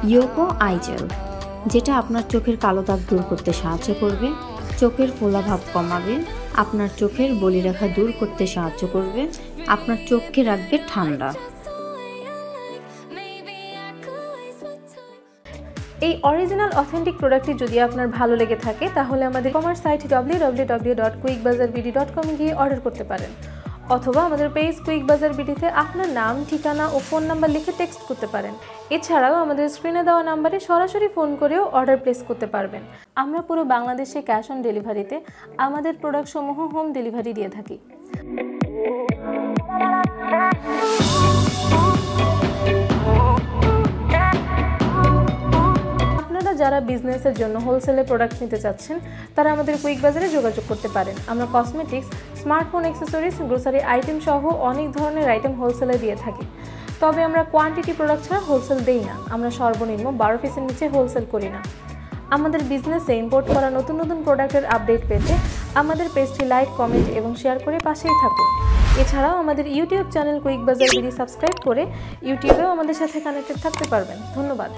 Yoko I jail, যেটা আপনার চোখের কালো দাগ দূর করতে সাহায্য করবে, চোখের ফোলাভাব কমাবে, আপনার চোখের বলিরেখা দূর করতে সাহায্য করবে, আপনার চোখকে রাখবে ঠান্ডা। এই অরিজিনাল অথেন্টিক প্রোডাক্টটি যদি আপনার ভালো লেগে থাকে তাহলে আমাদের কমার্স সাইট www.quickbazaarbd.com গিয়ে অর্ডার করতে পারেন, অথবা আমাদের পেজ কুইক বাজার বিডিতে আপনার নাম, ঠিকানা ও ফোন নাম্বার লিখে টেক্সট করতে পারেন। এছাড়াও আমাদের স্ক্রিনে দেওয়া নাম্বারে সরাসরি ফোন করেও অর্ডার প্লেস করতে পারবেন। আমরা পুরো বাংলাদেশে ক্যাশ অন ডেলিভারিতে আমাদের প্রোডাক্টসমূহ হোম ডেলিভারি দিয়ে থাকি। যারা বিজনেসের জন্য হোলসেলে প্রোডাক্ট নিতে চাচ্ছেন তারা আমাদের কুইক বাজারে যোগাযোগ করতে পারেন। আমরা cosmetics, smartphone accessories, grocery item সহ অনেক ধরনের আইটেম হোলসেলে দিয়ে থাকি। তবে আমরা কোয়ান্টিটি প্রোডাক্ট ছাড়া হোলসেল দেই না। আমরা সর্বনিম্ন 12 পিসের নিচে হোলসেল করি না। আমাদের বিজনেসে ইম্পোর্ট করা নতুন নতুন প্রোডাক্টের আপডেট পেতে আমাদের পেজটি লাইক, কমেন্ট এবং শেয়ার করে পাশেই থাকুন। এছাড়াও আমাদের ইউটিউব চ্যানেল কুইক বাজার বিডি সাবস্ক্রাইব করে ইউটিউবেও আমাদের সাথে কানেক্টেড থাকতে পারবেন। ধন্যবাদ।